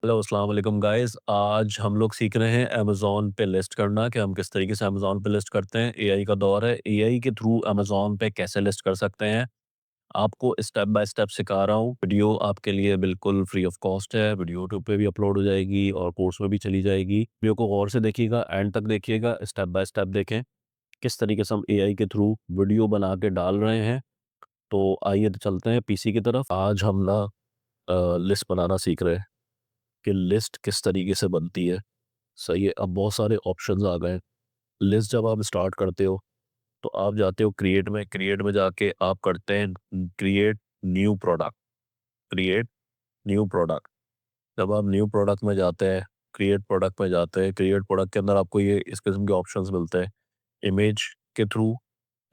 Hello, अस्सलाम वालेकुम guys. आज हम लोग सीख रहे हैं अमेज़न पे लिस्ट करना कि हम किस तरीके से अमेज़न पे लिस्ट करते हैं। एआई का दौर है, एआई के थ्रू अमेज़न पे कैसे लिस्ट कर सकते हैं। आपको स्टेप बाय स्टेप सिखा रहा हूँ। वीडियो आपके लिए बिल्कुल फ्री ऑफ कॉस्ट है। वीडियो यूट्यूब पे भी अपलोड हो जाएगी और कोर्स में भी चली जाएगी। वीडियो को गौर से देखिएगा, एंड तक देखिएगा, स्टेप बाय स्टेप देखें किस तरीके से हम एआई के थ्रू वीडियो बना के डाल रहे हैं। तो आइए चलते हैं पीसी की तरफ। आज हम ना लिस्ट बनाना सीख रहे हैं कि लिस्ट किस तरीके से बनती है। सही है, अब बहुत सारे ऑप्शंस आ गए हैं। लिस्ट जब आप स्टार्ट करते हो तो आप जाते हो क्रिएट में जाके आप करते हैं create new product. Create new product. जब आप न्यू प्रोडक्ट में जाते हैं, क्रिएट प्रोडक्ट के अंदर आपको ये इस किस्म के ऑप्शंस मिलते हैं। इमेज के थ्रू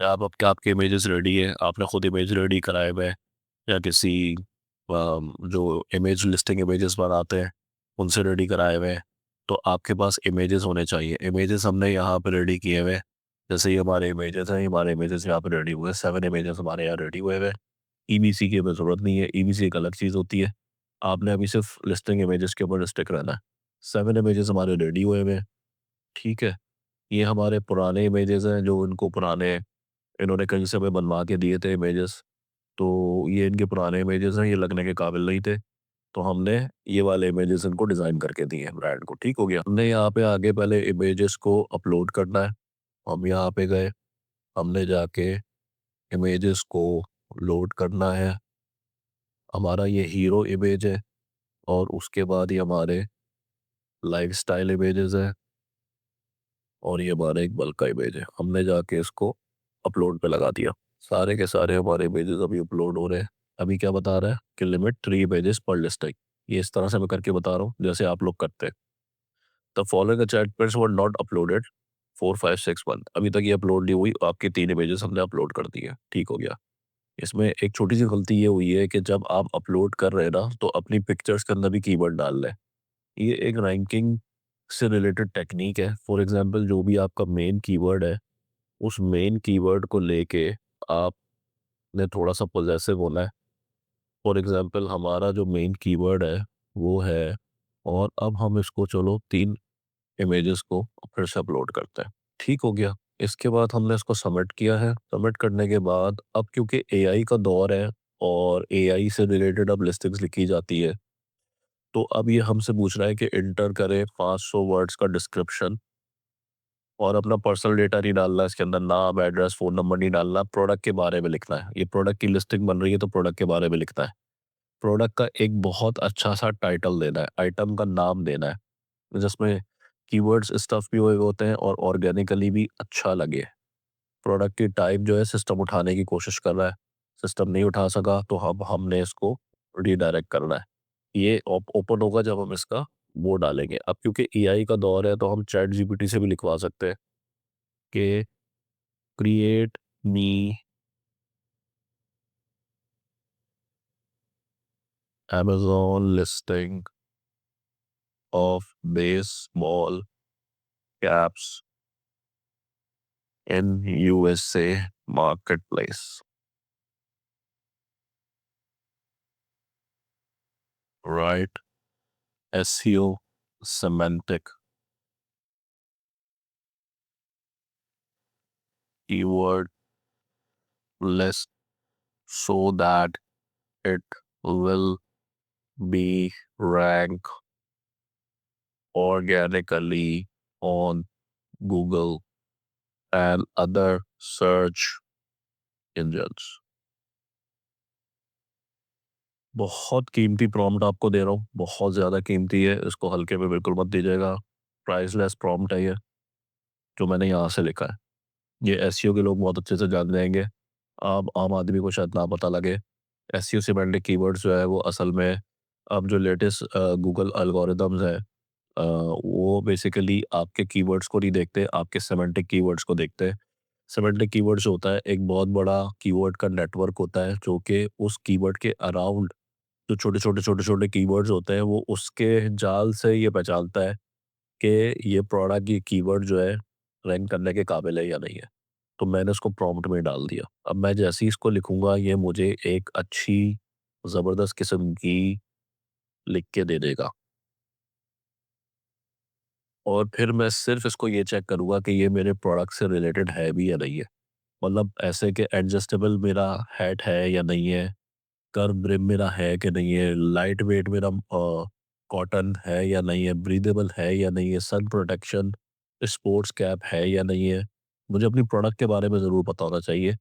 आपके इमेजेस रेडी है, आपने खुद इमेज रेडी कराए हुए हैं या किसी जो इमेज लिस्टिंग इमेजेस बनाते हैं उनसे रेडी कराए हुए हैं। तो आपके पास इमेजेस होने चाहिए। इमेजेस हमने यहाँ पे रेडी किए हुए हैं। जैसे ये हमारे इमेजेस हैं, हमारे इमेजेस यहाँ पे रेडी हुए हैं। 7 इमेजेस हमारे यहाँ रेडी हुए हुए हैं। ईबीसी की हमें ज़रूरत नहीं है, ईबीसी एक अलग चीज़ होती है। आपने अभी सिर्फ लिस्टिंग इमेजेस के ऊपर स्टिक रहना है। 7 इमेजेस हमारे रेडी हुए हुए हैं, ठीक है। ये हमारे पुराने इमेजेस हैं जो इनको पुराने इन्होंने कहीं से हमें बनवा के दिए थे इमेजेस। तो ये इनके पुराने इमेजेस हैं, ये लगने के काबिल नहीं थे। तो हमने ये वाले इमेजेस इनको डिज़ाइन करके दिए हैं ब्रांड को, ठीक हो गया। हमने यहाँ पे आगे पहले इमेजेस को अपलोड करना है। हम यहाँ पे गए, हमने जाके इमेजेस को लोड करना है। हमारा ये हीरो इमेज है और उसके बाद ये हमारे लाइफ़स्टाइल इमेजेस हैं और ये हमारा एक बल्क का इमेज है। हमने जाके इसको अपलोड पे लगा दिया। सारे के सारे हमारे इमेजेस अभी अपलोड हो रहे हैं। अभी क्या बता रहा है कि लिमिट 3 इमेजेस पर लिस्टिंग। ये इस तरह से मैं करके बता रहा हूँ जैसे आप लोग करते हैं। The following chat were not uploaded 4 5 6 month. अभी तक ये अपलोड नहीं हुई, आपके 3 इमेजेस हमने अपलोड कर दिए, ठीक हो गया। इसमें एक छोटी सी गलती ये हुई है कि जब आप अपलोड कर रहे हैं ना तो अपनी पिक्चर्स के अंदर भी कीवर्ड डाल लें। ये एक रैंकिंग से रिलेटेड टेक्नीक है। फॉर एग्जांपल जो भी आपका मेन कीवर्ड है, उस मेन कीवर्ड को लेके आपने थोड़ा सा पॉजेसिव होना है। फॉर एग्जांपल हमारा जो मेन कीवर्ड है वो है, और अब हम इसको चलो 3 इमेजेस को फिर से अपलोड करते हैं, ठीक हो गया। इसके बाद हमने इसको सबमिट किया है। सबमिट करने के बाद अब क्योंकि एआई का दौर है और एआई से रिलेटेड अब लिस्टिंग्स लिखी जाती है, तो अब ये हमसे पूछ रहा है कि इंटर करें 500 वर्ड्स का डिस्क्रिप्शन और अपना पर्सनल डेटा नहीं डालना है इसके अंदर, नाम, एड्रेस, फ़ोन नंबर नहीं डालना, प्रोडक्ट के बारे में लिखना है। ये प्रोडक्ट की लिस्टिंग बन रही है तो प्रोडक्ट के बारे में लिखना है। प्रोडक्ट का एक बहुत अच्छा-सा टाइटल देना है, आइटम का नाम देना है, जिसमें कीवर्ड्स स्टफ़ भी हुए होते हैं और ऑर्गेनिकली भी अच्छा लगे। प्रोडक्ट की टाइप जो है सिस्टम उठाने की कोशिश कर रहा है, सिस्टम नहीं उठा सका तो अब हमने इसको रीडायरेक्ट करना है। ये ओपन होगा जब हम इसका वो डालेंगे। अब क्योंकि एआई का दौर है तो हम चैट जीपीटी से भी लिखवा सकते हैं कि create me Amazon listing of baseball caps in USA marketplace. Right, SEO, semantic, keyword list so that it will be ranked organically on Google and other search engines। बहुत कीमती प्रॉम्प्ट आपको दे रहा हूँ, बहुत ज़्यादा कीमती है, इसको हल्के में बिल्कुल मत दीजिएगा। प्राइसलेस प्रॉम्प्ट है ये, जो मैंने यहाँ से लिखा है। ये एसईओ के लोग बहुत अच्छे से जान जाएंगे, अब आम आदमी को शायद ना पता लगे। एसईओ सिमेंटिक कीवर्ड्स जो है वो असल में अब जो लेटेस्ट गूगल एल्गोरिदम्स है, वो बेसिकली आपके कीवर्ड्स को नहीं देखते, आपके सेमेंटिक कीवर्ड्स को देखते हैं। सेमेंटिक कीवर्ड्स होता है एक बहुत बड़ा कीवर्ड का नेटवर्क होता है जो कि उस कीवर्ड के अराउंड जो छोटे-छोटे कीवर्ड्स होते हैं वो उसके जाल से ये पहचानता है कि ये प्रोडक्ट, ये कीवर्ड जो है रैंक करने के काबिल है या नहीं है। तो मैंने उसको प्रॉम्प्ट में डाल दिया। अब मैं जैसे ही इसको लिखूँगा ये मुझे एक अच्छी ज़बरदस्त किस्म की लिख के दे देगा। और फिर मैं सिर्फ़ इसको ये चेक करूँगा कि ये मेरे प्रोडक्ट से रिलेटेड है भी या नहीं है। मतलब ऐसे कि एडजस्टेबल मेरा हैट है या नहीं है, कर्व ब्रिम मेरा है कि नहीं है, लाइट वेट मेरा कॉटन है या नहीं है, ब्रीदेबल है या नहीं है, सन प्रोटेक्शन, स्पोर्ट्स कैप है या नहीं है। मुझे अपनी प्रोडक्ट के बारे में ज़रूर पता होना चाहिए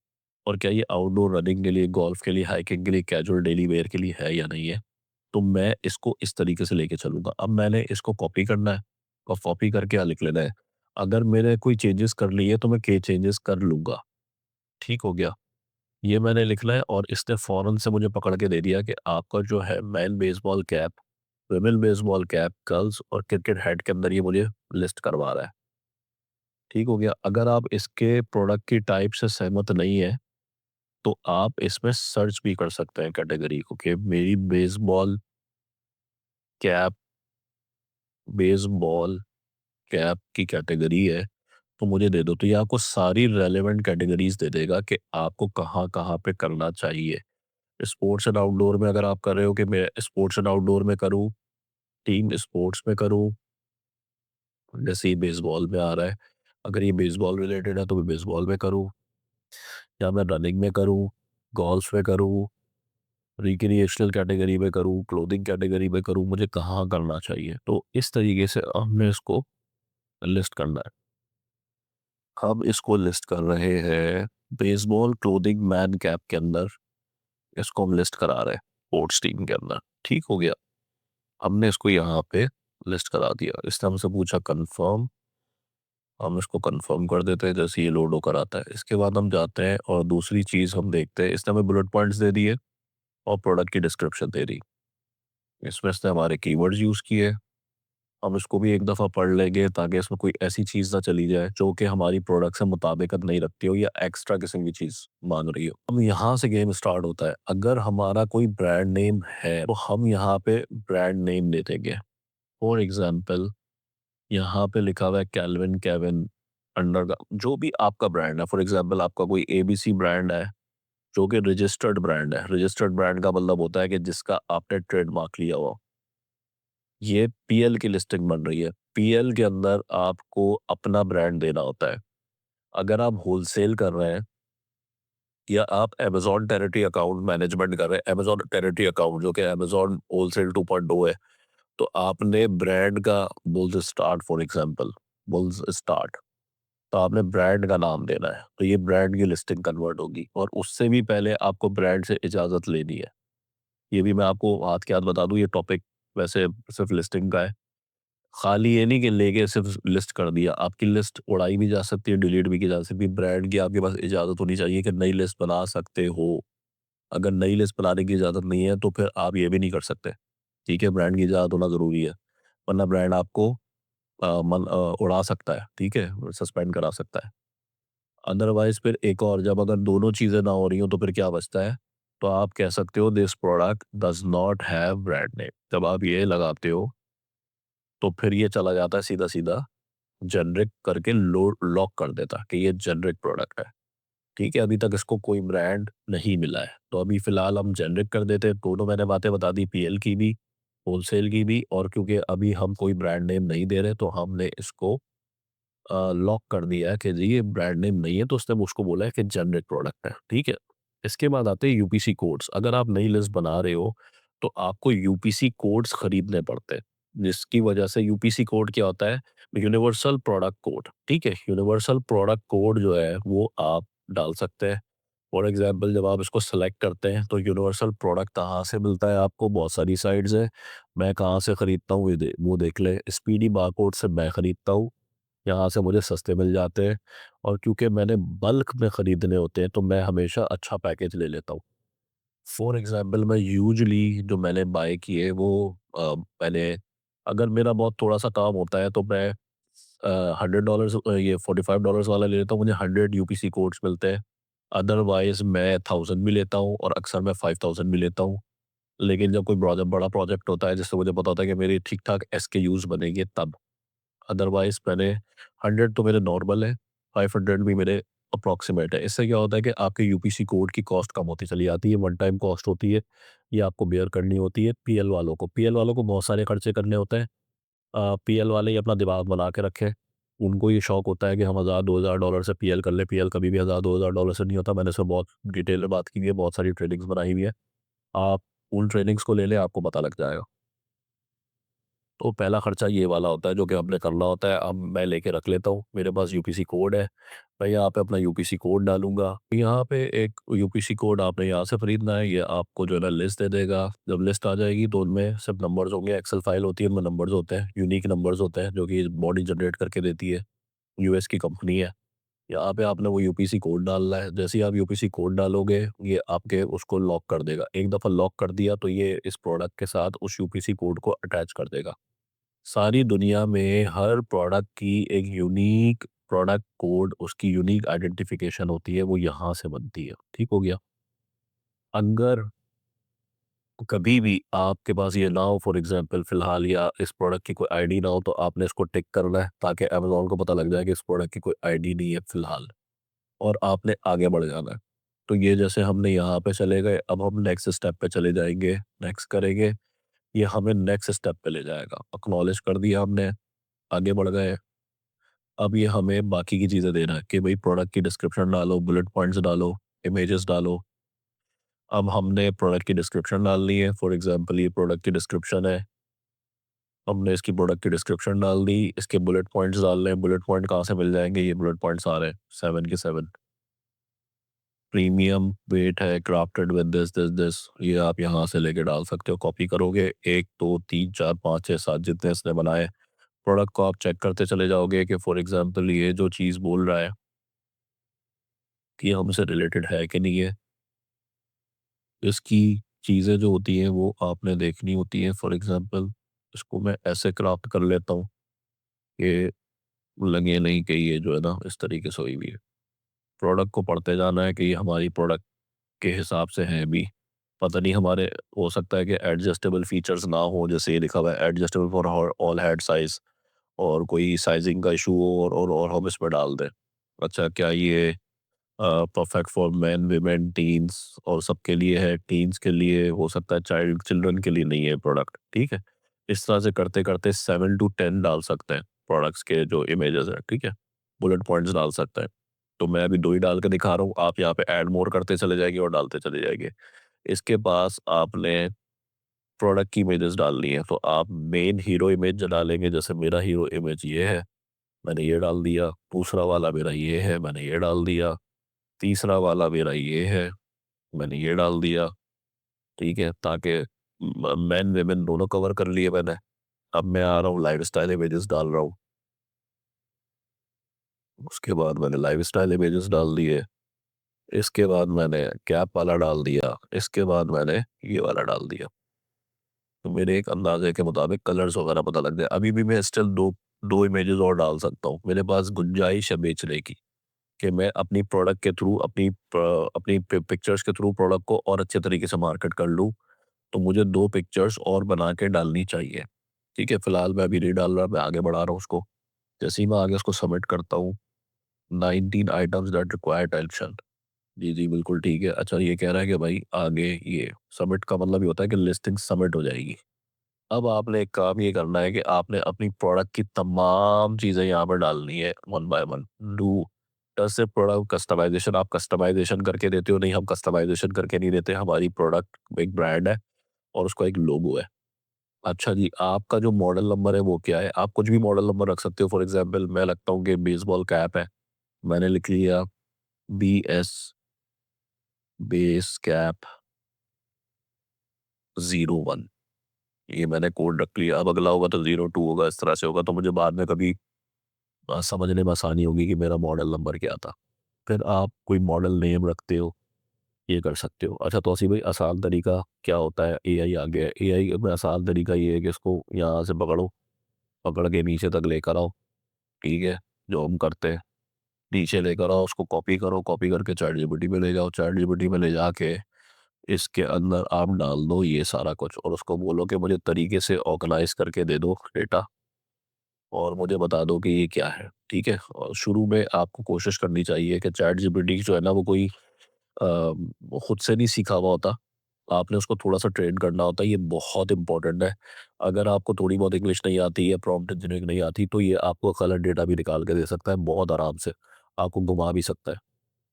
और क्या ये आउटडोर रनिंग के लिए, गोल्फ के लिए, हाइकिंग के लिए, कैजुअल डेली वेयर के लिए है या नहीं है। तो मैं इसको इस तरीके से लेके चलूँगा। अब मैंने इसको कॉपी करना है और कॉपी करके यहाँ लिख लेना है। अगर मैंने कोई चेंजेस कर लिए तो मैं के चेंजेस कर लूँगा। ठीक हो गया? ये मैंने लिखना है और इसने फ़ौरन से मुझे पकड़ के दे दिया कि आपका जो है main baseball cap, women baseball cap, curls और क्रिकेट हैट के अंदर ये मुझे लिस्ट करवा रहा है। ठीक हो गया? अगर आप इसके प्रोडक्ट की टाइप से सहमत नहीं हैं, तो आप इसमें सर्च भी कर सकते हैं कैटेगरी को कि मेरी कैप बेसबॉल कैप की कैटेगरी है, तो मुझे दे दो। तो ये आपको सारी रेलेवेंट कैटेगरीज़ दे देगा कि आपको कहाँ-कहाँ पे करना चाहिए। स्पोर्ट्स एंड आउटडोर में अगर आप कर रहे हो कि मैं स्पोर्ट्स एंड आउटडोर में करूँ, टीम स्पोर्ट्स में करूँ, जैसे ये बेसबॉल में आ रहा है, अगर ये बेसबॉल रिलेटेड है तो मैं बेसबॉल में करूँ या मैं रनिंग में करूँ, गोल्फ में करूँ, रिक्रिएशनल कैटेगरी में करूँ, क्लोथिंग कैटेगरी में करूँ, मुझे कहाँ करना चाहिए। तो इस तरीके से हमने इसको लिस्ट करना है। हम इसको लिस्ट कर रहे हैं बेसबॉल क्लोथिंग मैन कैप के अंदर, इसको हम लिस्ट करा रहे हैं स्पोर्ट्स टीम के अंदर। ठीक हो गया? हमने इसको यहाँ पे लिस्ट करा दिया। इसने हमसे पूछा कन्फर्म, हम इसको कन्फर्म कर देते हैं जैसे ये लोड होकर आता है। इसके बाद हम जाते हैं और दूसरी चीज़ हम देखते हैं, इसने हमें बुलेट पॉइंट्स दे दिए और प्रोडक्ट की डिस्क्रिप्शन दे दी। इसमें इसने हमारे कीवर्ड्स यूज़ किए, हम इसको भी एक दफ़ा पढ़ लेंगे ताकि इसमें कोई ऐसी चीज़ ना चली जाए जो कि हमारी प्रोडक्ट से मुताबिकत नहीं रखती हो या एक्स्ट्रा किस्म की चीज़ माँग रही हो। अब यहाँ से गेम स्टार्ट होता है। अगर हमारा कोई ब्रांड नेम है, तो हम यहाँ पे ब्रांड नेम दे देंगे। फॉर एग्ज़ाम्पल यहाँ पे लिखा हुआ है केल्विन केविन अंडर जो भी आपका ब्रांड है। फॉर एग्ज़ाम्पल आपका कोई एबीसी ब्रांड है, जो कि रजिस्टर्ड ब्रांड है। रजिस्टर्ड ब्रांड का मतलब होता है कि जिसका आपने ट्रेडमार्क लिया हुआ। ये पीएल की लिस्टिंग बन रही है। पीएल के अंदर आपको अपना ब्रांड देना होता है। अगर आप होलसेल कर रहे हैं या आप अमेज़न टेरिटरी अकाउंट मैनेजमेंट कर रहे हैं, अमेज़न टेरिटरी अकाउंट जो कि अमेज़न होलसेल 2.0 है, तो आपने ब्रांड का bulls start for example, bulls start, तो आपने ब्रांड का नाम देना है। तो ये ब्रांड की लिस्टिंग कन्वर्ट होगी और उससे भी पहले आपको ब्रांड से इजाज़त लेनी है। ये भी मैं आपको हाथ के हाथ बता दूँ, ये टॉपिक वैसे सिर्फ़ लिस्टिंग का है। खाली ये नहीं कि लेके सिर्फ लिस्ट कर दिया, आपकी लिस्ट उड़ाई भी जा सकती है, डिलीट भी की जा सकती है। ब्रांड की आपके पास इजाज़त होनी चाहिए कि नई लिस्ट बना सकते हो। अगर नई लिस्ट बनाने की इजाज़त नहीं है, तो फिर आप ये भी नहीं कर सकते। ठीक है? ब्रांड की इजाज़त होना ज़रूरी है, वरना ब्रांड आपको उड़ा सकता है, ठीक है? सस्पेंड करा सकता है। अदरवाइज़ फिर एक और जब अगर दोनों चीज़ें ना हो रही हों, तो फिर क्या बचता है? तो आप कह सकते हो this product does not have brand name. जब आप ये लगाते हो, तो फिर ये चला जाता है सीधा-सीधा जेनेरिक करके लॉक कर देता कि ये जेनेरिक प्रोडक्ट है। ठीक है, अभी तक इसको कोई ब्रांड नहीं मिला है, तो अभी फ़िलहाल हम जेनेरिक कर देते हैं। दोनों मैंने बातें बता दी, पीएल की भी, होलसेल की भी, और क्योंकि अभी हम कोई ब्रांड नेम नहीं दे रहे, तो हमने इसको लॉक कर दिया है कि जी ये ब्रांड नेम नहीं है, तो उसने उसको बोला है कि जेनेरिक प्रोडक्ट है। ठीक है? इसके बाद आते हैं यूपीसी कोड्स। अगर आप नई लिस्ट बना रहे हो, तो आपको यूपीसी कोड्स खरीदने पड़ते हैं, जिसकी वजह से यूपीसी कोड क्या होता है? Universal product code. ठीक है? यूनिवर्सल प्रोडक्ट कोड जो है, वो आप डाल सकते हैं। फॉर एग्ज़ाम्पल जब आप इसको सेलेक्ट करते हैं, तो यूनिवर्सल प्रोडक्ट कहाँ से मिलता है आपको? बहुत सारी साइट्स हैं। मैं कहाँ से खरीदता हूँ, वो देख लें। स्पीडी बारकोड से मैं खरीदता हूँ। यहाँ से मुझे सस्ते मिल जाते हैं और क्योंकि मैंने बल्क में खरीदने होते हैं, तो मैं हमेशा अच्छा पैकेज ले लेता हूँ। फॉर एग्ज़ाम्पल मैं यूजुअली जो मैंने बाय किए वो मैंने अगर मेरा बहुत थोड़ा-सा काम होता है, तो मैं $100 ये $45 वाला ले लेता हूँ, मुझे 100 यूपीसी कोड्स मिलते हैं। अदरवाइज़ मैं 1000 भी लेता हूँ और अक्सर मैं 5000 भी लेता हूँ। लेकिन जब कोई बड़ा प्रोजेक्ट होता है, जिससे मुझे पता होता है कि मेरी ठीक-ठाक एसकेयूज़ बनेंगे तब। अदरवाइज़ मैंने 100 तो मेरे नॉर्मल है, 500 भी मेरे अप्रॉक्सिमेट है। इससे क्या होता है कि आपके यूपीसी कोड की कॉस्ट कम होती चली जाती है, वन टाइम कॉस्ट होती है, ये आपको बेयर करनी होती है पीएल वालों को। पीएल वालों को बहुत सारे खर्चे करने होते हैं। पीएल वाले ही अपना दिमाग बना के रखें। उनको ये शौक होता है कि हम $1000-2000 से पीएल कर लें, पीएल कभी भी $1000-2000 से नहीं होता। मैंने इसमें बहुत डिटेल में बात की हुई है, बहुत सारी ट्रेडिंग्स बनाई हुई है। आप उन ट्रेडिंग्स को ले लें, आपको पता लग जाएगा। तो पहला खर्चा ये वाला होता है जो कि आपने करना होता है। अब मैं लेके रख लेता हूँ, मेरे पास यूपीसी कोड है, मैं यहाँ पे अपना यूपीसी कोड डालूँगा। यहाँ पे एक यूपीसी कोड आपने यहाँ से खरीदना है, ये आपको जो है ना लिस्ट दे देगा। जब लिस्ट आ जाएगी तो उनमें सिर्फ नंबर्स होंगे, एक्सेल फाइल होती है, उनमें नंबर्स होते हैं, यूनिक नंबर्स होते हैं जो कि बॉडी जनरेट करके देती है, यूएस की कंपनी है। यहाँ पे आपने वो यूपीसी कोड डालना है, जैसे ही आप यूपीसी कोड डालोगे, ये आपके उसको लॉक कर देगा। एक दफ़ा लॉक कर दिया तो ये इस प्रोडक्ट के साथ उस यूपीसी कोड को अटैच कर देगा। सारी दुनिया में हर प्रोडक्ट की एक यूनिक प्रोडक्ट कोड, उसकी यूनिक आइडेंटिफिकेशन होती है, वो यहाँ से बनती है। ठीक हो गया? अगर कभी भी आपके पास ये ना हो, फॉर एग्ज़ाम्पल फ़िलहाल, या इस प्रोडक्ट की कोई आईडी ना हो, तो आपने इसको टिक करना है ताकि अमेज़न को पता लग जाए कि इस प्रोडक्ट की कोई आईडी नहीं है फ़िलहाल, और आपने आगे बढ़ जाना है। तो ये जैसे हमने यहाँ पे चले गए, अब हम नेक्स्ट स्टेप पे चले जाएँगे, नेक्स्ट करेंगे, ये हमें नेक्स्ट स्टेप पे ले जाएगा। एक्नॉलेज कर दिया हमने, आगे बढ़ गए। अब ये हमें बाकी की चीज़ें दे रहा है कि भई प्रोडक्ट की डिस्क्रिप्शन डालो, बुलेट पॉइंट्स डालो, इमेजेस डालो। अब हमने प्रोडक्ट की डिस्क्रिप्शन डालनी है, फॉर एग्ज़ाम्पल ये प्रोडक्ट की डिस्क्रिप्शन है, हमने इसकी प्रोडक्ट की डिस्क्रिप्शन डाल दी, इसके बुलेट पॉइंट्स डालने हैं, बुलेट पॉइंट कहाँ से मिल जाएँगे, ये बुलेट पॉइंट्स आ रहे हैं 7 के 7। प्रीमियम वेट है, क्राफ्टेड विद दिस, ये आप यहाँ से लेके डाल सकते हो, कॉपी करोगे, 1, 2, 3, 4, 5, 6, 7 जितने इसने बनाए, प्रोडक्ट को आप चेक करते चले जाओगे कि फॉर एग्ज़ाम्पल ये जो चीज़ बोल रहा है कि ये हमसे रिलेटेड है कि नहीं है। इसकी चीज़ें जो होती हैं वो आपने देखनी होती हैं, फॉर एग्ज़ाम्पल इसको मैं ऐसे क्राफ्ट कर लेता हूँ कि लगे नहीं कि ये जो है ना इस तरीके से हुई हुई है। प्रोडक्ट को पढ़ते जाना है कि ये हमारी प्रोडक्ट के हिसाब से है भी। पता नहीं हमारे, हो सकता है कि एडजस्टेबल फीचर्स ना हो, जैसे ये लिखा हुआ है adjustable for all head size, और कोई साइज़िंग का इशू हो और हम इसमें डाल दें। अच्छा, क्या ये perfect for main, women, teens और सबके लिए है, टीन्स के लिए हो सकता है, चिल्ड्रन के लिए नहीं है प्रोडक्ट, ठीक है? इस तरह से करते-करते 7 टू 10 डाल सकते हैं प्रोडक्ट्स के जो इमेजेस हैं, ठीक है? बुलेट पॉइंट्स डाल सकते हैं। तो मैं अभी 2 ही डाल के दिखा रहा हूँ, आप यहाँ पे ऐड मोर करते चले जाइए और डालते चले जाइए। इसके पास आपने प्रोडक्ट की इमेजेस डालनी है, तो आप मेन हीरो इमेज जो डालेंगे, जैसे मेरा हीरो इमेज ये है, मैंने ये डाल दिया, दूसरा वाला मेरा ये है, मैंने ये डाल दिया, तीसरा वाला मेरा ये है, मैंने ये डाल दिया, ठीक है? ताकि मेन वुमेन दोनों कवर कर लिए मैंने। अब मैं आ रहा हूँ लाइफ़स्टाइल इमेजेस डाल रहा हूँ, उसके बाद मैंने लाइफ़स्टाइल इमेजेस डाल दिए, इसके बाद मैंने कैप वाला डाल दिया, इसके बाद मैंने ये वाला डाल दिया। तो मेरे एक अंदाज़े के मुताबिक कलर्स वगैरह पता लग जाए। अभी भी मैं स्टिल 2 इमेजेस और डाल सकता हूँ। मेरे पास गुंजाइश है बेचने की, कि मैं अपनी प्रोडक्ट के थ्रू, अपनी पिक्चर्स के थ्रू प्रोडक्ट को और अच्छे तरीके से मार्केट कर लूँ, तो मुझे 2 पिक्चर्स और बना के डालनी चाहिए। ठीक है? फिलहाल मैं अभी नहीं डाल रहा, मैं आगे बढ़ा रहा हूँ उसको। जैसे ही मैं आगे उसको सबमिट करता हूँ, 19 आइटम्स दैट रिक्वायर अटेंशन। जी, जी, बिल्कुल ठीक है। अच्छा, ये कह रहा है कि भाई आगे ये सबमिट का मतलब ये होता है कि लिस्टिंग सबमिट हो जाएगी। अब आपने एक काम ये करना है कि आपने अपनी प्रोडक्ट की तमाम चीज़ें यहाँ पर डालनी है, one by one. Do just सिर्फ प्रोडक्ट कस्टमाइज़ेशन आप कस्टमाइज़ेशन करके देते हो, नहीं, हम कस्टमाइज़ेशन करके नहीं देते। हमारी प्रोडक्ट एक ब्रांड है और उसका एक लोगो है। अच्छा जी, आपका जो मॉडल नंबर है वो क्या है? आप कुछ भी मॉडल नंबर रख सकते हो। फॉर एग्ज़ाम्पल मैं लगता हूँ कि बेसबॉल कैप है, मैंने लिख लिया बीएस बेस कैप 01, ये मैंने कोड रख लिया। अब अगला होगा तो 02 होगा, इस तरह से होगा, तो मुझे बाद में कभी समझने में आसानी होगी कि मेरा मॉडल नंबर क्या था। फिर आप कोई मॉडल नेम रखते हो, ये कर सकते हो। अच्छा, तो असी भाई आसान तरीका क्या होता है? एआई आ गया है। एआई में आसान तरीका ये है कि इसको यहाँ से पकड़ो, पकड़ के नीचे तक लेकर आओ, ठीक है? जो हम करते हैं, नीचे लेकर आओ, उसको कॉपी करो, कॉपी करके चैटजीपीटी में ले जाओ, चैटजीपीटी में ले जाके इसके अंदर आप डाल दो ये सारा कुछ, और उसको बोलो कि मुझे तरीके से ऑर्गेनाइज़ करके दे दो डेटा, और मुझे बता दो कि ये क्या है, ठीक है? और शुरू में आपको कोशिश करनी चाहिए कि चैटजीपीटी जो है ना वो कोई खुद से नहीं सीखा हुआ होता। आपने उसको थोड़ा-सा ट्रेन करना होता है, ये बहुत इम्पोर्टेंट है। अगर आपको थोड़ी बहुत इंग्लिश नहीं आती या प्रॉम्प्ट इंजीनियरिंग नहीं आती, तो ये आपको कलर डेटा भी निकाल के दे सकता है बहुत आराम से, आपको घुमा भी सकता है।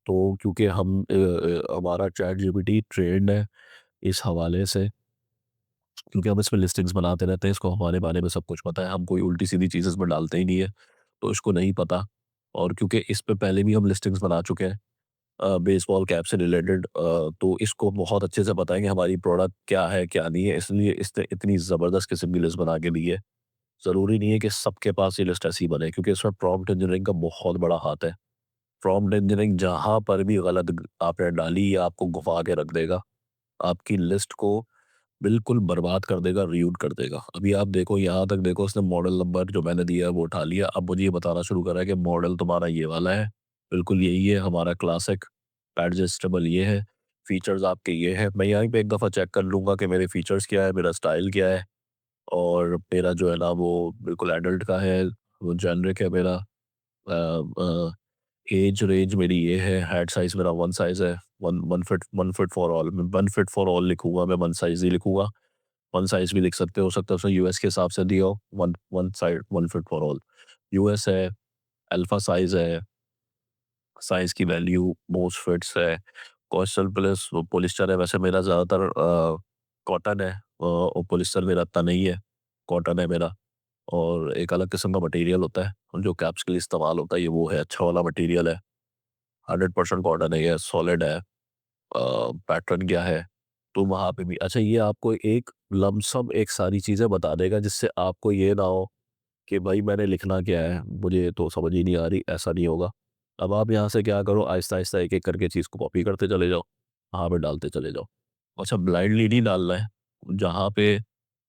तो क्योंकि हमारा चैट जीपीटी ट्रेंड है इस हवाले से, क्योंकि हम इसमें लिस्टिंग्स बनाते रहते हैं, इसको हमारे बारे में सब कुछ पता है, हम कोई उल्टी-सीधी चीज़ इसमें डालते ही नहीं है, तो इसको नहीं पता। और क्योंकि इस पे पहले भी हम लिस्टिंग्स बना चुके हैं बेसबॉल कैप से रिलेटेड, तो इसको बहुत अच्छे से पता है कि हमारी प्रोडक्ट क्या है, क्या नहीं है, इसलिए इसने इतनी ज़बरदस्त किस्म की लिस्ट बना के दी है। ज़रूरी नहीं है कि सबके पास ये लिस्ट ऐसी ही बने, क्योंकि इसमें प्रॉम्प्ट इंजीनियरिंग का बहुत बड़ा हाथ है। प्रॉम्प्ट इंजीनियरिंग जहाँ पर भी गलत आपने डाली, ये आपको घुमा के रख देगा। आपकी लिस्ट को बिल्कुल बर्बाद कर देगा, रीयूट कर देगा। अभी आप देखो, यहाँ तक देखो, उसने मॉडल नंबर जो मैंने दिया है वो उठा लिया। अब मुझे ये बताना शुरू करा है कि मॉडल तुम्हारा ये वाला है, बिल्कुल यही है हमारा क्लासिक, एडजस्टेबल ये है, फीचर्स आपके ये हैं। मैं यहीं पे एक दफ़ा चेक कर लूँगा कि मेरे फीचर्स क्या है, मेरा स्टाइल क्या है, और मेरा जो है ना वो बिल्कुल एडल्ट का है, वो जेनरिक है मेरा। एज रेंज मेरी ये है, हेड साइज़ मेरा 1 साइज़ है, 1 फिट फॉर ऑल। मैं 1 फिट फॉर ऑल लिखूँगा, मैं 1 साइज़ ही लिखूँगा। 1 साइज़ भी लिख सकते हो सकता है उसने यूएस के हिसाब से दिया हो, 1 1 side 1 fit for all. US है, अल्फ़ा साइज़ है, साइज़ की वैल्यू मोस्ट फिट्स है, कॉस्टल प्लस वो पॉलिस्टर है। वैसे मेरा ज़्यादातर कॉटन है, और पॉलिस्टर मेरा इतना नहीं है, कॉटन है मेरा। और एक अलग किस्म का मटेरियल होता है, जो कैप्स के लिए इस्तेमाल होता है, ये वो है, अच्छा वाला मटेरियल है। 100% कॉटन है ये, सॉलिड है। पैटर्न क्या है, तो वहाँ पे भी अच्छा, ये आपको एक लमसम एक सारी चीज़ें बता देगा, जिससे आपको ये ना हो कि भाई मैंने लिखना क्या है, मुझे तो समझ ही नहीं आ रही, ऐसा नहीं होगा। अब आप यहाँ से क्या करो, आहिस्ता-आहिस्ता एक-एक करके चीज़ को कॉपी करते चले जाओ, वहाँ पे डालते चले जाओ। अच्छा, ब्लाइंडली नहीं डालना है, जहाँ पे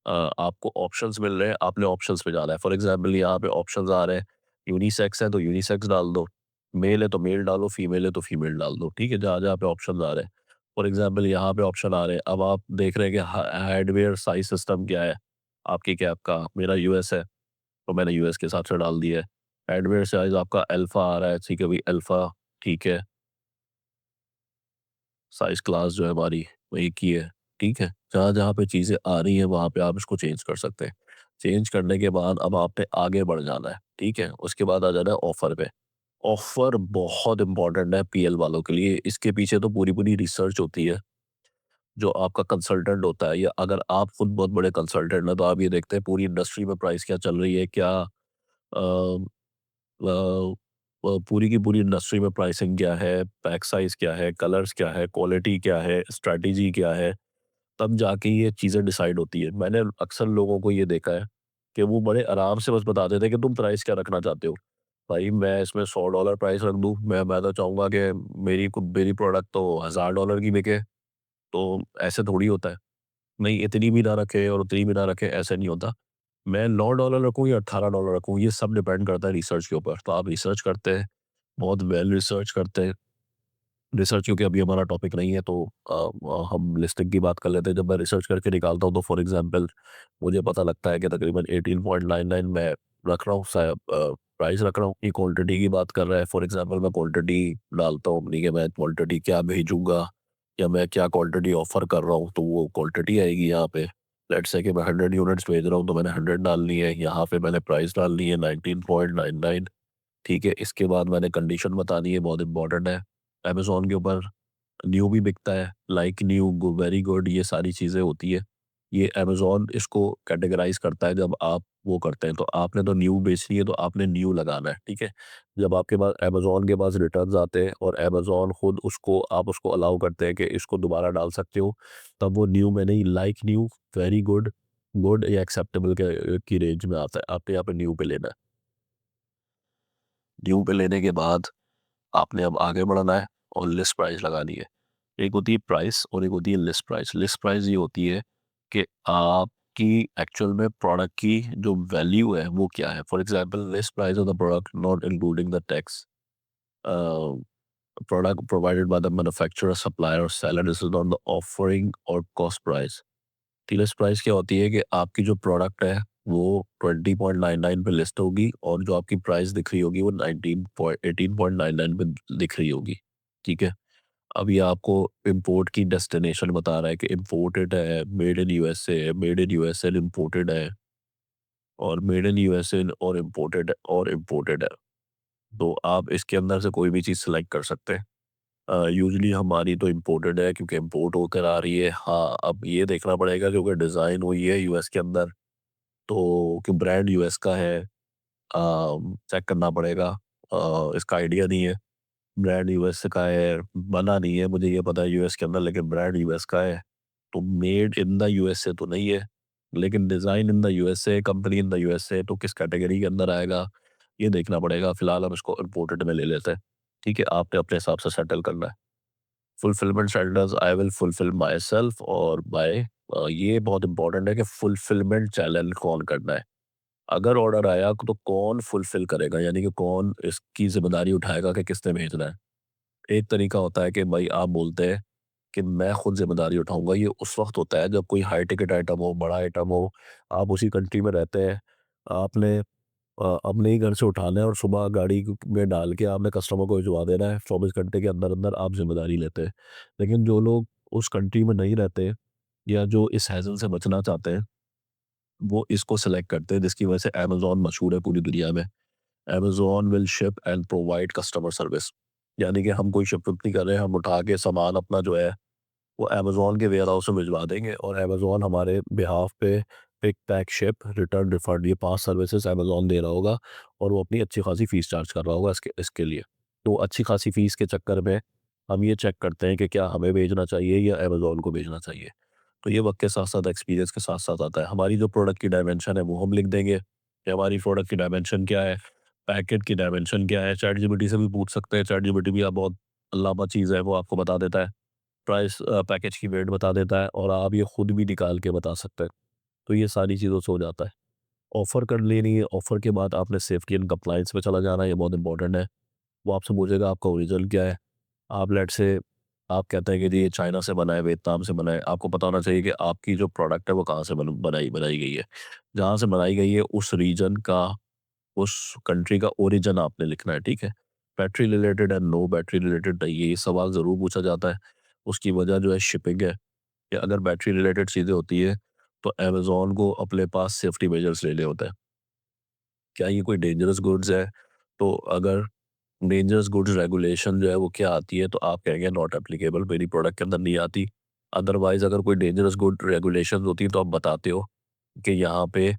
आपको ऑप्शंस मिल रहे हैं, आपने ऑप्शंस पे जाना है। फॉर एग्ज़ाम्पल यहाँ पे ऑप्शंस आ रहे हैं, यूनिसेक्स है तो यूनिसेक्स डाल दो, मेल है तो मेल डालो, फीमेल है तो फीमेल डाल दो, ठीक है? जहाँ-जहाँ पे ऑप्शंस आ रहे हैं। फॉर एग्ज़ाम्पल यहाँ पे ऑप्शन आ रहे हैं, अब आप देख रहे हैं कि ह हेडवियर साइज़ सिस्टम क्या है आपकी कैप का, मेरा यूएस है, तो मैंने यूएस के हिसाब से डाल दिया है। हेडवियर साइज़ आपका अल्फ़ा आ रहा है, ठीक है भई अल्फ़ा, ठीक है। साइज़ क्लास जो है हमारी वो एक ही है, ठीक है? जहाँ-जहाँ पे चीज़ें आ रही हैं वहाँ पे आप इसको चेंज कर सकते हैं। चेंज करने के बाद अब आपने आगे बढ़ जाना है, ठीक है? उसके बाद आ जाना है ऑफ़र पे। ऑफ़र बहुत इम्पोर्टेंट है पीएल वालों के लिए, इसके पीछे तो पूरी-पूरी रिसर्च होती है, जो आपका कंसल्टेंट होता है, या अगर आप खुद बहुत बड़े कंसल्टेंट हैं तो आप ये देखते हैं पूरी इंडस्ट्री में प्राइस क्या चल रही है, क्या पूरी की पूरी इंडस्ट्री में प्राइसिंग क्या है, पैक साइज़ क्या है, कलर्स क्या है, क्वालिटी क्या है, स्ट्रैटेजी क्या है, तब जाके ये चीज़ें डिसाइड होती है। मैंने अक्सर लोगों को ये देखा है कि वो बड़े आराम से बस बता देते हैं कि तुम प्राइस क्या रखना चाहते हो? भाई मैं इसमें $100 प्राइस रख दूँ, मैं तो चाहूँगा कि मेरी प्रोडक्ट तो $1000 की बिके, तो ऐसे थोड़ी होता है। नहीं, इतनी भी ना रखे और उतनी भी ना रखे, ऐसे नहीं होता। मैं $9 रखूँ या $18 रखूँ, ये सब डिपेंड करता है रिसर्च के ऊपर। तो आप रिसर्च करते हैं, बहुत वेल रिसर्च करते हैं। रिसर्च क्योंकि अभी हमारा टॉपिक नहीं है, तो हम लिस्टिंग की बात कर लेते हैं। जब मैं रिसर्च करके निकालता हूँ तो फॉर एग्ज़ाम्पल मुझे पता लगता है कि तकरीबन 18.99 मैं रख रहा हूँ, प्राइस रख रहा हूँ। ये क्वांटिटी की बात कर रहा है, फॉर एग्ज़ाम्पल मैं क्वांटिटी डालता हूँ अपनी, कि मैं क्वांटिटी क्या भेजूँगा या मैं क्या क्वांटिटी ऑफ़र कर रहा हूँ, तो वो क्वांटिटी आएगी यहाँ पे। लेट्स से कि मैं 100 यूनिट्स भेज रहा हूँ तो मैंने 100 डालनी है, यहाँ पे मैंने प्राइस डालनी है 19.99, ठीक है? इसके बाद मैंने कंडीशन बतानी है, बहुत इम्पोर्टेंट है। अमेज़न के ऊपर न्यू भी बिकता है, लाइक न्यू, वेरी गुड, ये सारी चीज़ें होती है। ये अमेज़न इसको कैटेगराइज़ करता है जब आप वो करते हैं, तो आपने तो न्यू बेचनी है तो आपने न्यू लगाना है, ठीक है? जब आपके पास अमेज़न के पास रिटर्न्स आते हैं और अमेज़न खुद उसको आप उसको अलाउ करते हैं कि इसको दोबारा डाल सकते हो, तब वो न्यू में नहीं, like new, very good, good या एक्सेप्टेबल के की रेंज में आता है। आपने यहाँ पे न्यू पे लेना है। ड्यू पे लेने के बाद आपने अब आगे बढ़ना है और लिस्ट प्राइस लगानी है। एक होती है प्राइस और एक होती है लिस्ट प्राइस। लिस्ट प्राइस ये होती है कि आपकी एक्चुअल में प्रोडक्ट की जो वैल्यू है वो क्या है। For example list price of the product not including the tax, product provided by the manufacturer, supplier और seller, this is not the offering और कॉस्ट प्राइस। लिस्ट प्राइस क्या होती है कि आपकी जो प्रोडक्ट है वो 20.99 पे लिस्ट होगी और जो आपकी प्राइस दिख रही होगी वो 18.99 पे दिख रही होगी, ठीक है? अभी आपको इम्पोर्ट की डेस्टिनेशन बता रहा है कि इम्पोर्टेड है, made in USA, made in USA imported है, और मेड इन यूएसए और इम्पोर्टेड है। तो आप इसके अंदर से कोई भी चीज़ सेलेक्ट कर सकते हैं। यूजुअली हमारी तो इम्पोर्टेड है क्योंकि इम्पोर्ट होकर आ रही है। हाँ, अब ये देखना पड़ेगा क्योंकि डिज़ाइन हुई है यूएस के अंदर, तो कि ब्रांड यूएस का है, चेक करना पड़ेगा। इसका आइडिया नहीं है। ब्रांड यूएस का है, बना नहीं है, मुझे ये पता है यूएस के अंदर, लेकिन ब्रांड यूएस का है। तो मेड इन द यूएसए तो नहीं है, लेकिन design in the USA, company in the USA, तो किस कैटेगरी के अंदर आएगा, ये देखना पड़ेगा। फिलहाल हम इसको इम्पोर्टेड में ले लेते हैं। ठीक है, आपने अपने हिसाब से सेटल करना है। Fulfilment centres I will fulfil my self और बाय। ये बहुत इंपॉर्टेंट है कि फुलफिलमेंट चैनल कौन करना है। अगर ऑर्डर आया तो कौन फुलफिल करेगा, यानी कि कौन इसकी जिम्मेदारी उठाएगा कि किसने भेजना है। एक तरीका होता है कि भाई आप बोलते हैं कि मैं खुद ज़िम्मेदारी उठाऊँगा। ये उस वक़्त होता है जब कोई हाई टिकट आइटम हो, बड़ा आइटम हो, आप उसी कंट्री में रहते हैं, आपने अपने ही घर से उठाना है और सुबह गाड़ी में डाल के आपने कस्टमर को भिजवा देना है, 24 घंटे के अंदर-अंदर आप ज़िम्मेदारी लेते हैं। लेकिन जो लोग उस कंट्री में नहीं रहते या जो इस हैसल से बचना चाहते हैं, वो इसको सेलेक्ट करते हैं, जिसकी वजह से अमेज़न मशहूर है पूरी दुनिया में। Amazon will ship and provide customer service, यानी कि हम कोई शिप-विप नहीं कर रहे हैं, हम उठा के सामान अपना जो है वो अमेज़न के वेयरहाउस में भिजवा देंगे और अमेज़न हमारे बिहाफ़ पे pick, pack, ship, return, refund, ये 5 सर्विसेज़ अमेज़न दे रहा होगा और वो अपनी अच्छी खासी फ़ीस चार्ज कर रहा होगा इसके इसके लिए। तो अच्छी खासी फ़ीस के चक्कर में हम ये चेक करते हैं कि क्या हमें भेजना चाहिए या अमेज़न को भेजना चाहिए। तो ये वक़्त के साथ-साथ एक्सपीरियंस के साथ-साथ आता है। हमारी जो प्रोडक्ट की डायमेंशन है वो हम लिख देंगे कि हमारी प्रोडक्ट की डायमेंशन क्या है, पैकेट की डायमेंशन क्या है। चैटजीपीटी से भी पूछ सकते हैं, चैटजीपीटी भी आप बहुत अल्लामा चीज़ है, वो आपको बता देता है। प्राइस पैकेज की वेट बता देता है और आप ये खुद भी निकाल के बता सकते हैं। तो ये सारी चीज़ों से हो जाता है। ऑफ़र कर लेनी है, ऑफ़र के बाद आपने सेफ्टी एंड कंप्लायंस पे चला जाना है, ये बहुत इंपॉर्टेंट है। वो आपसे पूछेगा आपका ओरिजिनल क्या है। आप लेट्स से आप कहते हैं कि जी ये चाइना से बना है, वियतनाम से बना है। आपको पता होना चाहिए कि आपकी जो प्रोडक्ट है वो कहाँ से बनाई बनाई गई है। जहाँ से बनाई गई है उस रीजन का, उस कंट्री का ओरिजिन आपने लिखना है, ठीक है? बैटरी रिलेटेड है, नो बैटरी रिलेटेड नहीं है, ये सवाल ज़रूर पूछा जाता है। उसकी वजह जो है शिपिंग है। कि अगर बैटरी रिलेटेड चीज़ें होती है, तो अमेज़न को अपने पास सेफ्टी मेजर्स लेने होते हैं। क्या ये कोई डेंजरस गुड्स है? तो अगर डेंजरस गुड्स रेगुलेशन जो है वो क्या आती है, तो आप कहेंगे नॉट एप्लीकेबल, मेरी प्रोडक्ट के अंदर नहीं आती। अदरवाइज़ अगर कोई डेंजरस गुड रेगुलेशंस होती हैं तो आप बताते हो कि यहाँ पे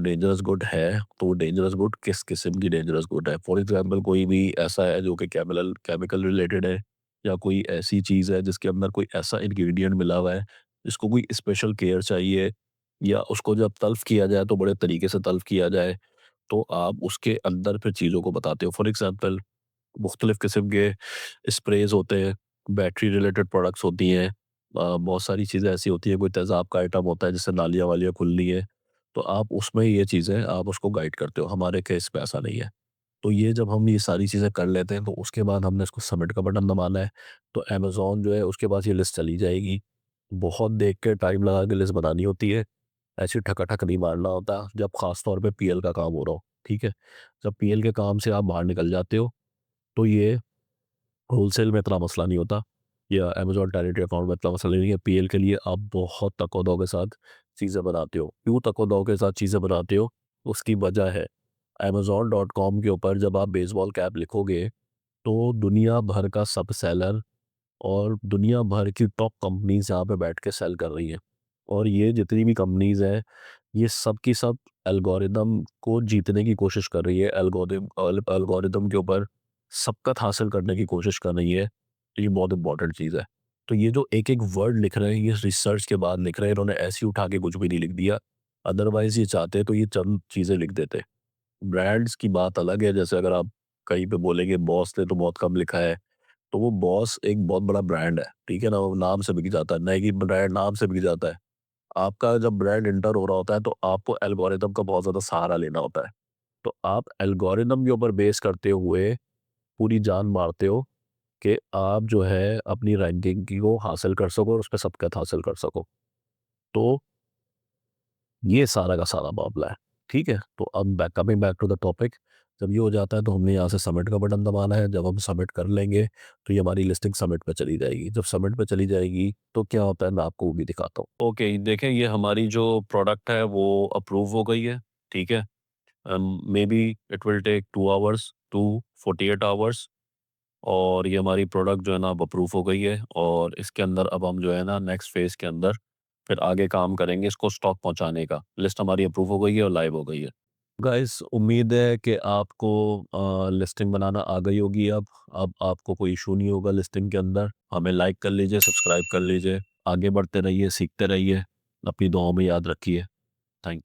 डेंजरस गुड है, तो वो डेंजरस गुड किस किस्म की डेंजरस गुड है। फॉर एग्ज़ाम्पल कोई भी ऐसा है जो कि केमिकल केमिकल रिलेटेड है, या कोई ऐसी चीज़ है जिसके अंदर कोई ऐसा इंग्रीडिएंट मिला हुआ है, जिसको कोई स्पेशल केयर चाहिए, या उसको जब तल्फ़ किया जाए तो बड़े तरीके से तल्फ़ किया जाए, तो आप उसके अंदर फिर चीज़ों को बताते हो। फॉर एग्ज़ाम्पल मुख्तलिफ़ किस्म के स्प्रेज़ होते हैं, बैटरी रिलेटेड प्रोडक्ट्स होती हैं, बहुत सारी चीज़ें ऐसी होती हैं, कोई तेज़ाब का आइटम होता है जिससे नालियाँ-वालियाँ खुलनी है, तो आप उसमें ये चीज़ें आप उसको गाइड करते हो, हमारे केस में ऐसा नहीं है। तो ये जब हम ये सारी चीज़ें कर लेते हैं, तो उसके बाद हमने इसको सबमिट का बटन दबाना है, तो अमेज़न जो है उसके पास ये लिस्ट चली जाएगी। बहुत देख के टाइम लगा के लिस्ट बनानी होती है, ऐसे ठका-ठक नहीं मारना होता, जब ख़ास तौर पे पीएल का काम हो रहा हो, ठीक है? जब पीएल के काम से आप बाहर निकल जाते हो, तो ये होलसेल में इतना मसला नहीं होता, या अमेज़न टेरिटरी अकाउंट में इतना मसला नहीं है। पीएल के लिए आप बहुत तको-दो के साथ चीज़ें बनाते हो। क्यों तको-दो के साथ चीज़ें बनाते हो? उसकी वजह है, amazon.com के ऊपर जब आप बेसबॉल कैप लिखोगे, तो दुनिया भर का सब सेलर और दुनिया भर की टॉप कंपनीज़ यहाँ पे बैठ के सेल कर रही हैं। और ये जितनी भी कंपनीज़ हैं, ये सब की सब एल्गोरिदम को जीतने की कोशिश कर रही है। एल्गोरिदम के ऊपर सबकत हासिल करने की कोशिश कर रही है। ये बहुत इंपॉर्टेंट चीज़ है। तो ये जो एक-एक वर्ड लिख रहे हैं, ये रिसर्च के बाद लिख रहे हैं, इन्होंने ऐसे ही उठा के कुछ भी नहीं लिख दिया। अदरवाइज़ ये चाहते तो ये चंद चीज़ें लिख देते। ब्रांड्स की बात अलग है, जैसे अगर आप कहीं पे बोलेंगे बॉस ने तो बहुत कम लिखा है, तो वो बॉस एक बहुत बड़ा ब्रांड है, ठीक है ना? वो नाम से बिक जाता है, नाइकी ब्रांड नाम से बिक जाता है। आपका जब ब्रांड एंटर हो रहा होता है, तो आपको एल्गोरिदम का बहुत ज़्यादा सहारा लेना होता है। तो आप एल्गोरिदम के ऊपर बेस करते हुए पूरी जान मारते हो कि आप जो है अपनी रैंकिंग की को हासिल कर सको और उस पे सबकत हासिल कर सको। तो ये सारा का सारा मामला है, ठीक है? तो अब coming back to the topic, जब ये हो जाता है तो हमने यहाँ से सबमिट का बटन दबाना है। जब हम सबमिट कर लेंगे तो ये हमारी लिस्टिंग सबमिट पे चली जाएगी। जब सबमिट पे चली जाएगी तो क्या होता है मैं आपको वो भी दिखाता हूँ। ओके, देखें ये हमारी जो प्रोडक्ट है वो अप्रूव हो गई है, ठीक है। May be it will take 2 hours to 48 hours, और ये हमारी प्रोडक्ट जो है ना अब अप्रूव हो गई है, और इसके अंदर अब हम जो है ना नेक्स्ट फेज़ के अंदर फिर आगे काम करेंगे इसको स्टॉक पहुँचाने का। लिस्ट हमारी अप्रूव हो गई है और लाइव हो गई है। गाइस, उम्मीद है कि आपको लिस्टिंग बनाना आ गई होगी अब। अब आपको कोई इश्यू नहीं होगा लिस्टिंग के अंदर। हमें लाइक कर लीजिए, सब्सक्राइब कर लीजिए। आगे बढ़ते रहिए, सीखते रहिए। अपनी दुआओं में याद रखिए। Thank you.